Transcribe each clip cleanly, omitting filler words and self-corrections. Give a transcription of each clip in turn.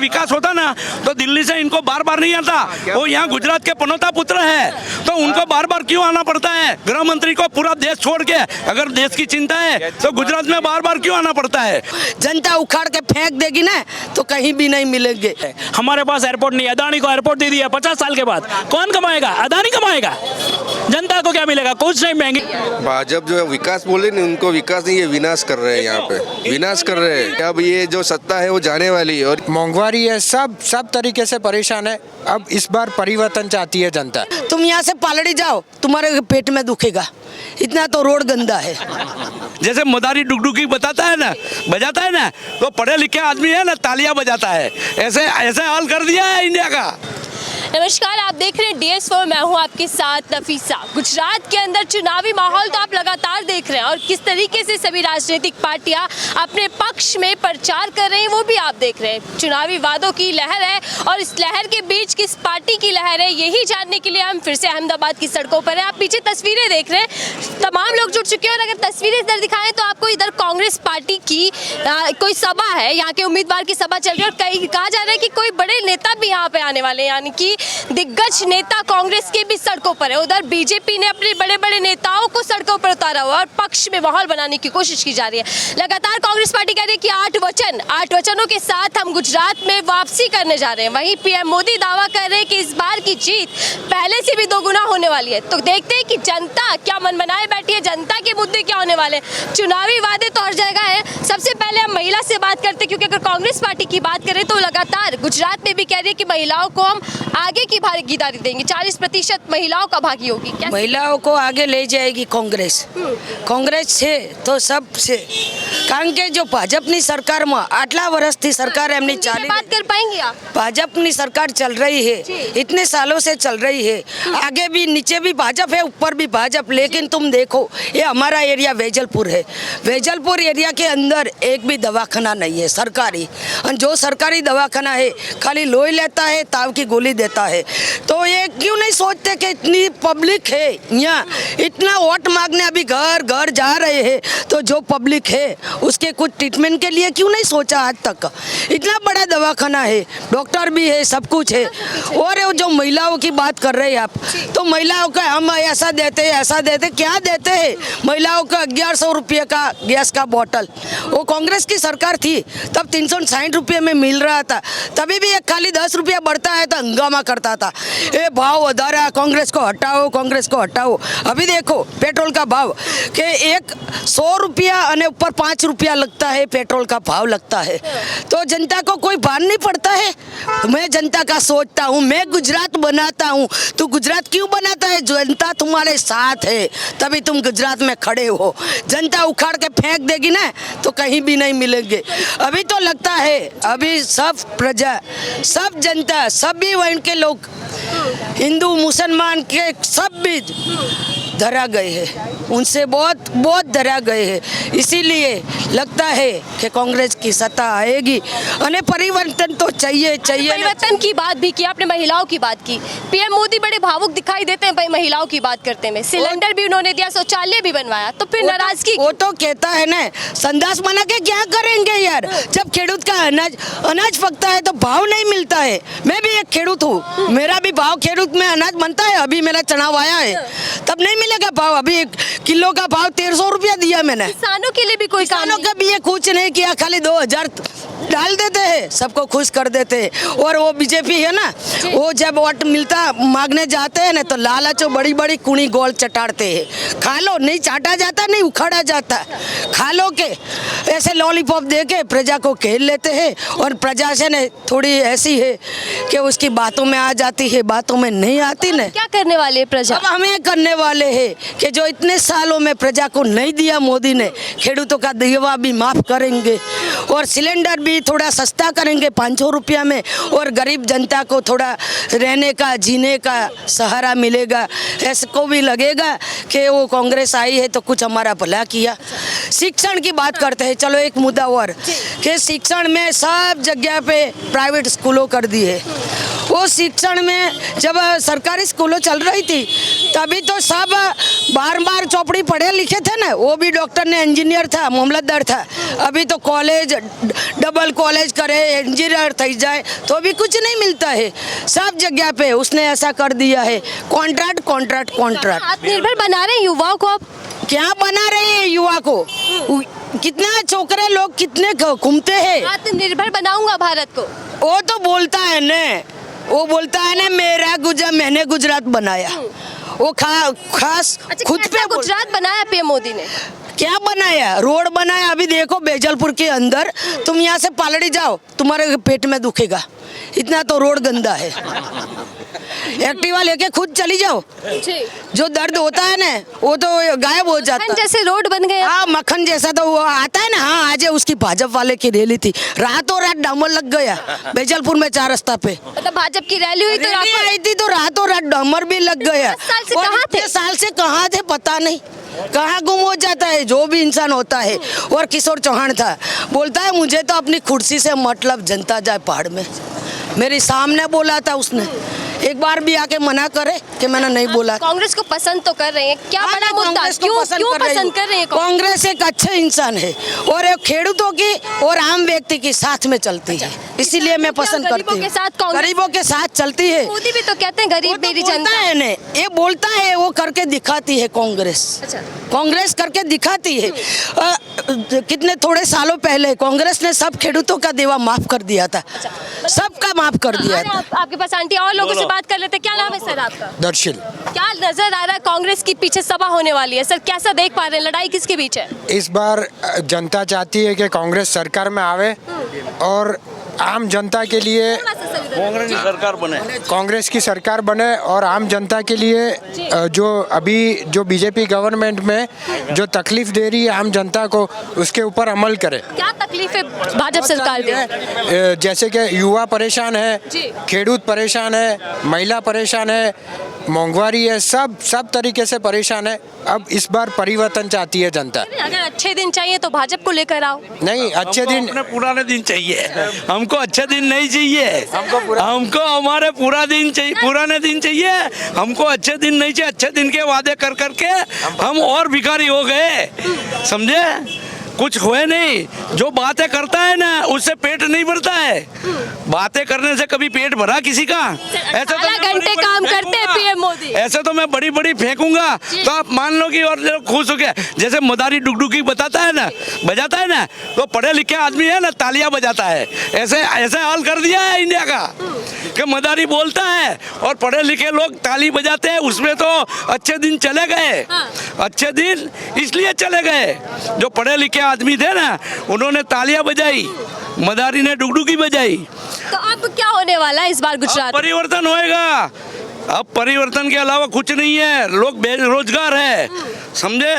विकास होता ना तो दिल्ली से इनको बार बार नहीं आता। वो यहाँ गुजरात के पनोता पुत्र है तो उनको बार बार क्यों आना पड़ता है? गृह मंत्री को पूरा देश छोड़ के अगर देश की चिंता है तो गुजरात में बार बार क्यों आना पड़ता है? जनता उखाड़ के फेंक देगी ना तो कहीं भी नहीं मिलेंगे। हमारे पास एयरपोर्ट नहीं है, अदानी को एयरपोर्ट दे दिया 50 साल के बाद। कौन कमाएगा? अदानी कमाएगा। जनता को क्या मिलेगा? कुछ नहीं। महंगी भाजपा जो विकास बोले नहीं, उनको विकास नहीं, ये विनाश कर रहे हैं। यहाँ पे विनाश कर रहे हैं। अब ये जो सत्ता है वो जाने वाली है और महंगाई है, सब तरीके से परेशान है। अब इस बार परिवर्तन चाहती है जनता। तुम यहाँ से पालड़ी जाओ, तुम्हारे पेट में दुखेगा, इतना तो रोड गंदा है। जैसे मदारी डुगडुगी बजाता है ना तो पढ़े लिखे आदमी है ना तालियां बजाता है। ऐसे ऐसे हाल कर दिया है इंडिया का। नमस्कार, आप देख रहे हैं DS4, मैं हूं आपके साथ नफीसा। गुजरात के अंदर चुनावी माहौल तो आप लगातार देख रहे हैं और किस तरीके से सभी राजनीतिक पार्टियां अपने पक्ष में प्रचार कर रही हैं वो भी आप देख रहे हैं। चुनावी वादों की लहर है और इस लहर के बीच किस पार्टी की लहर है यही जानने के लिए हम फिर से अहमदाबाद की सड़कों पर हैं। आप पीछे तस्वीरें देख रहे हैं, तमाम लोग जुट चुके हैं और अगर तस्वीरें इधर दिखाएं तो आपको इधर कांग्रेस पार्टी की कोई सभा है, यहाँ के उम्मीदवार की सभा चल रही है और कहा जा रहा है कि कोई बड़े नेता भी यहाँ पे आने वाले हैं, यानी कि दिग्गज नेता कांग्रेस के भी सड़कों पर है। उधर बीजेपी ने अपने बड़े बड़े नेताओं को सड़कों पर उतारा हुआ और पक्ष में माहौल बनाने की कोशिश की जा रही है। लगातार कांग्रेस पार्टी कह रही है कि 8 वचनों के साथ हम गुजरात में वापसी करने जा रहे हैं। वहीं पीएम मोदी दावा कर रहे हैं कि इस बार की जीत पहले से भी दोगुना होने वाली है। तो देखते हैं कि जनता क्या मन बनाए बैठी है, जनता के मुद्दे क्या होने वाले हैं। चुनावी वादे तो हर जगह है। सबसे पहले हम महिला से बात करते हैं क्योंकि अगर कांग्रेस पार्टी की बात करें तो लगातार गुजरात में भी कह रही है कि महिलाओं को हम आगे की भागीदारी देंगे, 40% महिलाओं का भागी होगी। महिलाओं को आगे ले जाएगी कांग्रेस से तो सब से, कारण के जो भाजपनी सरकार में आटला वर्षथी सरकार एमनी चाली बात कर पाएंगे आप? भाजपनी सरकार चल रही है, इतने सालों से चल रही है। आगे भी नीचे भी भाजपा है, ऊपर भी भाजपा। लेकिन तुम देखो ये हमारा एरिया वेजलपुर है, वेजलपुर एरिया के अंदर एक भी दवाखाना नहीं है सरकारी। और जो सरकारी दवाखाना है खाली लोई लेता है, ताव की गोली देता है। तो ये क्यों नहीं सोचते कि इतनी पब्लिक है यहाँ, इतना वोट मांगने अभी घर घर जा रहे हैं, तो जो पब्लिक है उसके कुछ ट्रीटमेंट के लिए क्यों नहीं सोचा आज तक? इतना बड़ा दवाखाना है, डॉक्टर भी है, सब कुछ है। और जो महिलाओं की बात कर रहे हैं आप, तो महिलाओं का हम ऐसा देते क्या देते हैं? महिलाओं का 1100 रुपये का गैस का बोतल, वो कांग्रेस की सरकार थी तब 360 रुपये में मिल रहा था। तभी भी एक खाली 10 रुपया बढ़ता है तो हंगामा करता था, ये भाव वधारा, कांग्रेस को हटाओ, कांग्रेस को हटाओ। अभी देखो पेट्रोल का भाव कि 100 रुपया और ऊपर 5 रुपया लगता है, पेट्रोल का भाव लगता है। तो जनता को कोई भान नहीं पड़ता है। मैं जनता का सोचता हूँ, मैं गुजरात बनाता हूँ। तो गुजरात क्यों बनाता है? जनता तुम्हारे साथ है तभी तुम गुजरात में खड़े हो। जनता उखाड़ के फेंक देगी ना तो कहीं भी नहीं मिलेंगे। अभी तो लगता है अभी सब प्रजा, सब जनता, सभी वर्ण के लोग, हिंदू मुसलमान के सब भी धरा गए हैं, उनसे बहुत धरा गए हैं। इसीलिए लगता है कि कांग्रेस की सत्ता आएगी और परिवर्तन तो चाहिए। परिवर्तन की बात भी की आपने, महिलाओं की बात की। पीएम मोदी बड़े भावुक दिखाई देते हैं भाई महिलाओं की बात करते में। सिलेंडर भी उन्होंने दिया, शौचालय भी बनवाया, तो फिर नाराजगी? वो तो कहता है ना, संदास बना के क्या करेंगे यार? जब खेडूत का अनाज पकता है तो भाव नहीं मिलता है। मैं भी एक खेडूत हूँ, मेरा भी भाव खेडूत में अनाज बनता है। अभी मेरा चुनाव आया है तब नहीं मिलेगा भाव। अभी 1 किलो का भाव 1300 रुपया दिया मैंने। किसानों के लिए भी कोई काम किसानों का भी ये कुछ नहीं किया, खाली 2000 डाल देते हैं, सबको खुश कर देते हैं। और वो बीजेपी है ना, वो जब वोट मिलता मांगने जाते हैं ना तो लालच बड़ी बड़ी कुणी गोल चटाड़ते हैं। खा लो, नहीं चाटा जाता, नहीं उखाड़ा जाता, खा लो के ऐसे लॉलीपॉप दे के प्रजा को खेल लेते हैं। और प्रजा से ने थोड़ी ऐसी है कि उसकी बातों में आ जाती है, बातों में नहीं आती ना। क्या करने वाले प्रजा? अब हमें करने वाले हैं कि जो इतने सालों में प्रजा को नहीं दिया मोदी ने, खेडूतों का देवा भी माफ करेंगे और सिलेंडर भी थोड़ा सस्ता करेंगे 500 रुपया में। और गरीब जनता को थोड़ा रहने का, जीने का सहारा मिलेगा। ऐसे को भी लगेगा कि वो कांग्रेस आई है तो कुछ हमारा भला किया। शिक्षण की बात करते हैं, चलो एक मुद्दा और कि शिक्षण में सब जगह पे प्राइवेट स्कूलों कर दी है वो शिक्षण में जब सरकारी स्कूलों चल रही थी तभी तो सब बार बार चौपड़ी पढ़े लिखे थे ना, वो भी डॉक्टर ने, इंजीनियर था, मामलतदार था। अभी तो कॉलेज डबल कॉलेज करे, इंजीनियर थी जाए तो भी कुछ नहीं मिलता है। सब जगह पे उसने ऐसा कर दिया है, कॉन्ट्रैक्ट कॉन्ट्रैक्ट कॉन्ट्रैक्ट। आत्मनिर्भर बना रहे हैं युवाओं को आप? क्या बना रहे हैं युवा को? कितना छोकरे लोग कितने घूमते हैं। आत्मनिर्भर बनाऊंगा भारत को, वो तो बोलता है न, वो बोलता है न मैंने गुजरात बनाया। वो खास खुद पे गुजरात बनाया पीएम मोदी ने। क्या बनाया? रोड बनाया। अभी देखो बेजलपुर के अंदर तुम यहाँ से पालड़ी जाओ, तुम्हारे पेट में दुखेगा, इतना तो रोड गंदा है। एक्टिवा लेके खुद चली जाओ, जो दर्द होता है ना वो तो गायब हो जाता है। जैसे रोड बन गए। हाँ, मक्खन जैसा तो वो आता है ना। हाँ, आज उसकी भाजपा वाले की रैली थी, रातों रात डामर लग गया बेजलपुर में 4 रास्ता पे। मतलब भाजपा की रैली हुई तो रैली आई थी तो रातों रात डामर भी लग गया। 10 साल से कहाँ थे? 10 साल से कहाँ थे पता नहीं, कहाँ गुम हो जाता है जो भी इंसान होता है। और किशोर चौहान था, बोलता है मुझे तो अपनी कुर्सी से मतलब, जनता जाए पहाड़ में। मेरे सामने बोला था उसने, एक बार भी आके मना करे कि मैंने नहीं बोला। कांग्रेस को पसंद तो कर रहे हैं, क्या हाँ, बड़ा मैं मुद्दा, कांग्रेस को क्यों पसंद कर रहे हैं? कांग्रेस एक अच्छे इंसान है और एक खेडूतों की और आम व्यक्ति की साथ में चलती है, इसीलिए मैं पसंद करती गरीबों हूँ। के साथ कांग्रेस- गरीबों के साथ चलती है। मोदी भी तो कहते हैं गरीब मेरी जनता है ने, ये बोलता है, वो करके दिखाती है कांग्रेस। कांग्रेस करके दिखाती है। कितने थोड़े सालों पहले कांग्रेस ने सब खेडूतों का देवा माफ कर दिया था, सबका माफ कर दिया था। आपके पास आंटी और लोगों से बात कर लेते हैं। क्या नाम है सर आपका? दर्शिल। क्या नजर आ रहा है? कांग्रेस की पीछे सभा होने वाली है सर, कैसा देख पा रहे हैं? लड़ाई किसके बीच है? इस बार जनता चाहती है कि कांग्रेस सरकार में आवे और आम जनता के लिए कांग्रेस की सरकार बने, कांग्रेस की सरकार बने और आम जनता के लिए जो अभी जो बीजेपी गवर्नमेंट में जो तकलीफ दे रही है आम जनता को, उसके ऊपर अमल करे। क्या तकलीफ है भाजपा सरकार की? जैसे कि युवा परेशान है, खेडूत परेशान है, महिला परेशान है, महंगाई है, सब तरीके से परेशान है। अब इस बार परिवर्तन चाहती है जनता। अगर अच्छे दिन चाहिए तो भाजपा को लेकर आओ। नहीं, अच्छे दिन अपने पुराने दिन चाहिए, हमको अच्छे दिन नहीं चाहिए। हमको हमारे पुराने दिन चाहिए। हमको अच्छे दिन नहीं चाहिए। अच्छे दिन के वादे कर करके हम और भिखारी हो गए, समझे? कुछ हुए नहीं। जो बातें करता है ना उससे पेट नहीं भरता है। बातें करने से कभी पेट भरा किसी का? ऐसे तो 18 घंटे काम करते हैं पीएम मोदी। ऐसे तो मैं बड़ी बड़ी फेंकूंगा तो आप मान लो कि और खुश हो गया। जैसे मदारी डुगडुगी बजाता है ना तो पढ़े लिखे आदमी है ना तालियां बजाता है। ऐसे हाल कर दिया है इंडिया का कि मदारी बोलता है और पढ़े लिखे लोग ताली बजाते हैं। उसमें तो अच्छे दिन चले गए। अच्छे दिन इसलिए चले गए, जो पढ़े लिखे आदमी थे ना उन्होंने तालियां बजाई, मदारी ने डुगडुगी बजाई। तो अब क्या होने वाला है इस बार गुजरात? परिवर्तन होएगा। अब परिवर्तन के अलावा कुछ नहीं है। लोग बेरोजगार है, समझे?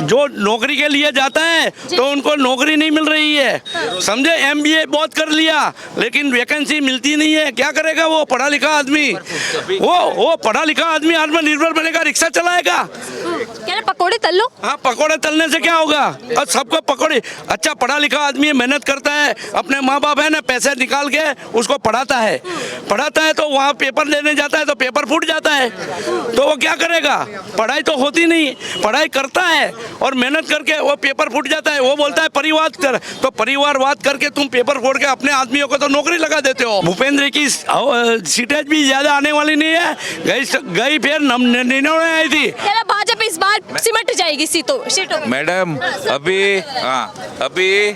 जो नौकरी के लिए जाता है तो उनको नौकरी नहीं मिल रही है, समझे? MBA बहुत कर लिया लेकिन वैकेंसी मिलती नहीं है। क्या करेगा वो पढ़ा लिखा आदमी? वो पढ़ा लिखा आदमी आत्मनिर्भर बनेगा, रिक्शा चलाएगा। क्या पकोड़े तल लो? हाँ, पकोड़े तलने से क्या होगा? और सबको पकोड़े। अच्छा, पढ़ा लिखा आदमी मेहनत करता है, अपने माँ बाप है ना पैसे निकाल के उसको पढ़ाता है तो वहाँ पेपर देने जाता है तो पेपर फूट जाता है, तो वो क्या करेगा? पढ़ाई तो होती नहीं, पढ़ाई करता है और मेहनत करके वो पेपर फूट जाता है। वो बोलता है परिवार कर, तो परिवारवाद करके तुम पेपर फोड़ के अपने आदमियों को तो नौकरी लगा देते हो। भूपेंद्र की सीटें भी ज्यादा आने वाली नहीं है। गई फिर निर्णय आई थी। भाजपा इस बार सिमट जाएगी सीटों में। मैडम अभी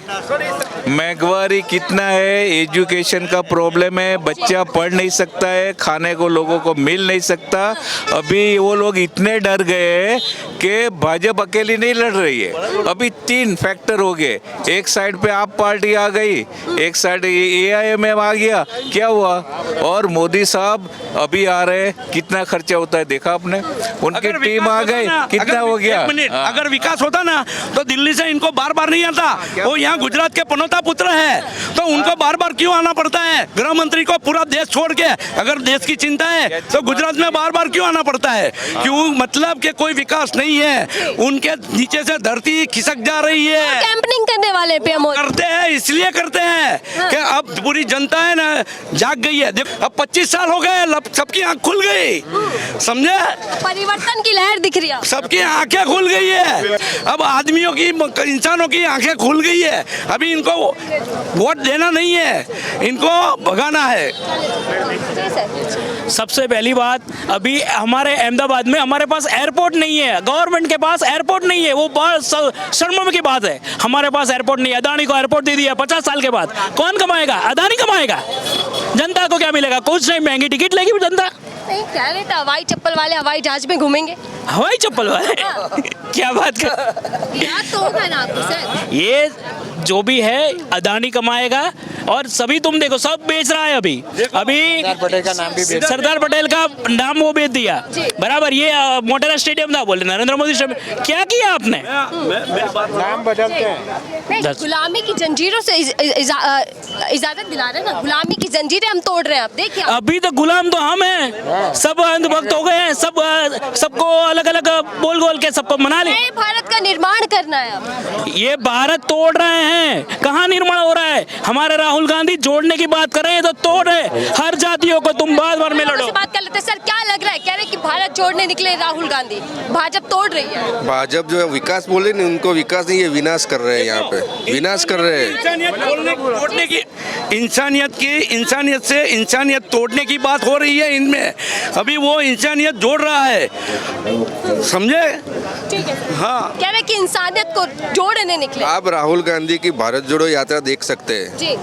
महंगाई कितना है, एजुकेशन का प्रॉब्लम है, बच्चा पढ़ नहीं सकता है, खाने को लोगों को मिल नहीं सकता। अभी वो लोग इतने डर गए हैं कि भाजपा अकेली नहीं लड़ रही है। अभी 3 फैक्टर हो गए। एक साइड पे आप पार्टी आ गई, एक साइड AIMM आ गया, क्या हुआ? और मोदी साहब अभी आ रहे हैं, कितना खर्चा होता है देखा आपने? उनकी टीम आ गई, कितना हो गया? एक मिनट, हाँ। अगर विकास होता ना तो दिल्ली से इनको बार बार नहीं आता। वो यहाँ गुजरात के पनोता पुत्र है, तो उनको बार बार क्यों आना पड़ता है? गृह मंत्री को पूरा देश छोड़ के, अगर देश की चिंता है तो गुजरात में बार बार क्यों आना पड़ता है? क्यों? मतलब कि कोई विकास नहीं है, उनके नीचे से धरती खिसक जा रही है। कैंपनिंग करने वाले पीएम मोदी करते हैं, इसलिए करते हैं कि अब पूरी जनता है ना जाग गई है। देखो अब 25 साल हो गए, सबकी आंख खुल गई, समझे? परिवर्तन की लहर दिख रही है। सबकी आंखें खुल गई है, अब आदमियों की, इंसानों की आंखें खुल गई है। अभी इनको वोट देना नहीं है, इनको भगाना है। सबसे पहली बात, अभी हमारे अहमदाबाद में हमारे पास एयरपोर्ट नहीं है, गवर्नमेंट के पास एयरपोर्ट नहीं है। वो बहुत शर्म की बात है, हमारे पास एयरपोर्ट नहीं है। अदानी को एयरपोर्ट दे दिया 50 साल के बाद, कौन कमाएगा? अदानी कमाएगा। जनता को क्या मिलेगा? कुछ नहीं, महंगी टिकट लेगी जनता। नहीं कह रहे थे हवाई चप्पल वाले हवाई जहाज में घूमेंगे। हवाई चप्पल वाले क्या बात कर, याद तो होगा ना आपको सर। ये जो भी है अदानी कमाएगा, और सभी तुम देखो सब बेच रहा है। अभी सरदार पटेल का नाम भी बेच सरदार पटेल का नाम वो बेच दिया, बराबर। ये मोटेरा स्टेडियम था, बोले नरेंद्र मोदी स्टेडियम। क्या किया आपने? नाम बदलते हैं। नहीं, गुलामी की जंजीरों से इजाजत दिला रहे हैं ना। गुलामी की जंजीरें हम तोड़ रहे हैं। आप देखिए, अभी तो गुलाम तो हम हैं, सब अंधभक्त हो गए हैं, सबको अलग अलग बोल बोल के सबको मना ले। नए भारत का निर्माण करना है अब। ये भारत तोड़ रहे हैं, कहाँ निर्माण हो रहा है? हमारे राहुल गांधी जोड़ने की बात कर रहे हैं तो तोड़ रहे हर जातियों को। तुम बात बार में लड़ो। बात कर लेते सर, क्या लग रहा है? कह रहे कि भारत जोड़ने निकले राहुल गांधी, भाजपा तोड़ रही है। भाजपा जो है विकास बोले नहीं, उनको विकास नहीं, ये विनाश कर रहे हैं। यहाँ पे विनाश कर रहे हैं। तोड़ने की, इंसानियत से इंसानियत तोड़ने की बात हो रही है इनमें। अभी वो इंसानियत जोड़ रहा है, समझे? ठीक है। हाँ, कह रहे कि इंसानियत को जोड़ने निकले। आप राहुल गांधी की भारत जोड़ो यात्रा देख सकते हैं। जी,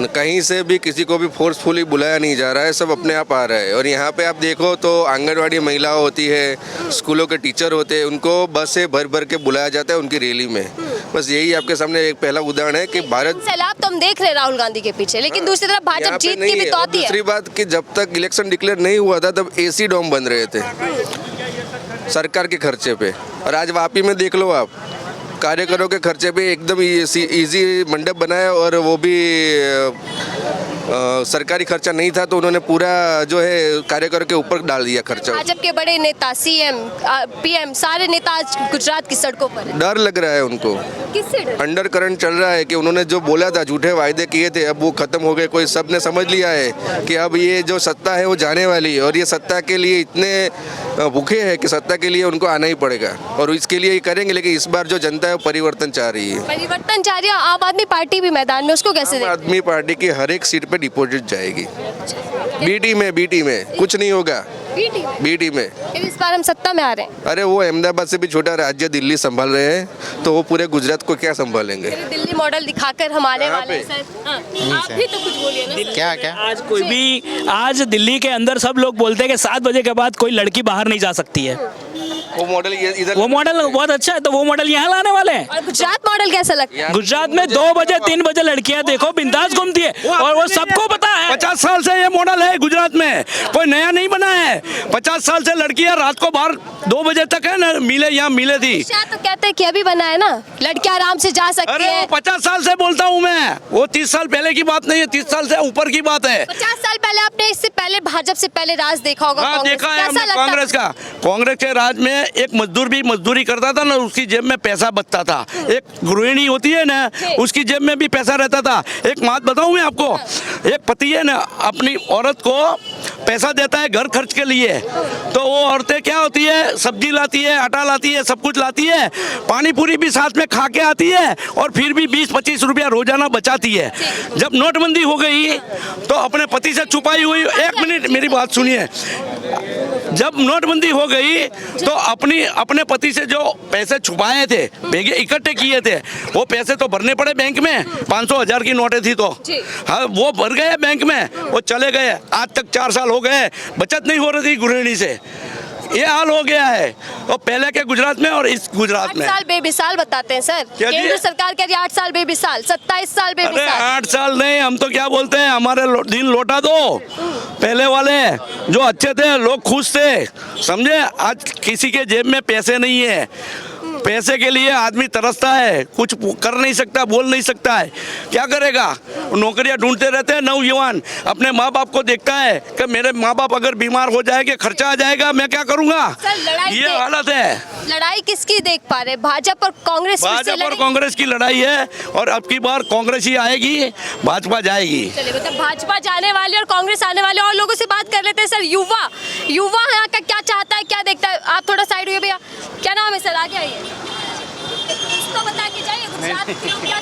कहीं से भी किसी को भी फोर्सफुली बुलाया नहीं जा रहा है, सब अपने आप आ रहा है। और यहाँ पे आप देखो तो आंगनवाड़ी महिला होती है, स्कूलों के टीचर होते हैं, उनको बस से भर भर के बुलाया जाता है उनकी रैली में। बस यही आपके सामने एक पहला उदाहरण है कि भारत सैलाब तो हम देख रहे हैं राहुल गांधी के पीछे, लेकिन दूसरी तरफ भाजपा यहाँ पे जीत नहीं की भी है। और तौती है। दूसरी बात कि जब तक इलेक्शन डिक्लेयर नहीं हुआ था तब एसी डोम बन रहे थे सरकार के खर्चे पे। और आज वापी में देख लो आप, कार्यकरों के खर्चे पे एकदम इजी मंडप बनाया, और वो भी सरकारी खर्चा नहीं था तो उन्होंने पूरा जो है कार्यकरों के ऊपर डाल दिया खर्चा। भाजपा के बड़े नेता, सीएम, पीएम, सारे नेता आज गुजरात की सड़कों पर हैं। डर लग रहा है उनको, किससे डर? अंडर करंट चल रहा है कि उन्होंने जो बोला था, झूठे वायदे किए थे, अब वो खत्म हो गए। कोई सबने समझ लिया है कि अब ये जो सत्ता है वो जाने वाली है, और ये सत्ता के लिए इतने भूखे हैं कि सत्ता के लिए उनको आना ही पड़ेगा, और इसके लिए ये करेंगे। लेकिन इस बार जो जनता है वो परिवर्तन चाह रही है। परिवर्तन चाह रही है। आम आदमी पार्टी भी मैदान में, उसको कैसे आम देखें? आदमी पार्टी की हर एक सीट पे डिपॉजिट जाएगी। बीटी में कुछ नहीं होगा। बीटी में फिर इस बार हम सत्ता में आ रहे हैं। अरे वो अहमदाबाद से भी छोटा राज्य दिल्ली संभाल रहे हैं, तो वो पूरे गुजरात को क्या संभालेंगे? दिल्ली मॉडल दिखाकर हम आने कहाँ वाले हैं पे? सर। हाँ, आप भी तो कुछ बोलिए ना। क्या आज कोई भी, आज दिल्ली के अंदर सब लोग बोलते हैं कि 7 बजे के बाद कोई लड़की बाहर नहीं जा सकती है। वो मॉडल इधर, वो मॉडल बहुत अच्छा है, तो वो मॉडल यहाँ लाने वाले हैं। और गुजरात मॉडल कैसा लगता है? गुजरात में 2 बजे 3 बजे लड़कियां देखो बिंदास घूमती है, और वो सबको पता है। 50 साल से ये मॉडल है गुजरात में, कोई नया नहीं बना है। 50 साल से लड़कियां रात को बाहर 2 बजे तक है ना मिले, यहाँ मिले थी। शायद तो कहते हैं कि अभी बना है ना, लड़कियां आराम से जा सकती अरे है। वो 50 साल से बोलता हूँ मैं, वो 30 साल पहले की बात नहीं है, 30 साल से ऊपर की बात है। 50 साल पहले आपने इससे पहले भाजपा से पहले राज देखा होगा। हाँ, कांग्रेस। देखा है कैसा हमने लगता कांग्रेस का। कांग्रेस के राज में एक मजदूर भी मजदूरी करता था ना, उसकी जेब में पैसा बचता था। एक गृहिणी होती है ना, उसकी जेब में भी पैसा रहता था। एक बात बताऊं मैं आपको, एक पति है ना अपनी औरत को पैसा देता है घर खर्च के लिए, तो वो औरतें क्या होती है, सब्जी लाती है, आटा लाती है, सब कुछ लाती है, पानी पूरी भी साथ में खा के आती है, और फिर भी 20-25 रुपया रोजाना बचाती है। जब नोटबंदी हो गई तो अपने पति से छुपाई हुई, 1 मिनट मेरी बात सुनिए, जब नोटबंदी हो गई तो अपने पति से जो पैसे छुपाए थे, भेगे इकट्ठे किए थे, वो पैसे तो भरने पड़े बैंक में। 500,000 की नोटें थी तो हाँ, वो भर गए बैंक में, वो चले गए। आज तक 4 साल हो गए, बचत नहीं हो रही थी गृहिणी से। ये हाल हो गया है, और पहले के गुजरात में और इस गुजरात 8 में। साल बेमिसाल बताते हैं सर। क्या जी? केंद्र सरकार कह रही है 8 साल बेमिसाल, 27 साल अरे बेमिसाल। 8 साल नहीं, हम तो क्या बोलते हैं, हमारे दिन लौटा दो। पहले वाले जो अच्छे थे, लोग खुश थे, समझे। आज किसी के जेब में पैसे नहीं है, पैसे के लिए आदमी तरसता है, कुछ कर नहीं सकता, बोल नहीं सकता है, क्या करेगा। नौकरियां ढूंढते रहते हैं नौजवान, अपने माँ बाप को देखता है कि मेरे माँ बाप अगर बीमार हो जाएंगे, खर्चा आ जाएगा, मैं क्या करूंगा। सर, लड़ाई ये के- हालत है। लड़ाई किसकी देख पा रहे हैं? भाजपा और कांग्रेस फिर से भाजपा और लड़ेंगे? कांग्रेस की लड़ाई है, और अब की बार कांग्रेस ही आएगी, भाजपा जाएगी। चलिए, मतलब भाजपा जाने वाली और कांग्रेस आने वाले। और लोगों से बात कर लेते हैं सर। युवा यहाँ का क्या चाहता है, क्या देखता है? आप थोड़ा साइड हुए भैया। क्या नाम है सर? आगे आइए। कुछ तो बता के जाइए, गुजरात के लोग क्या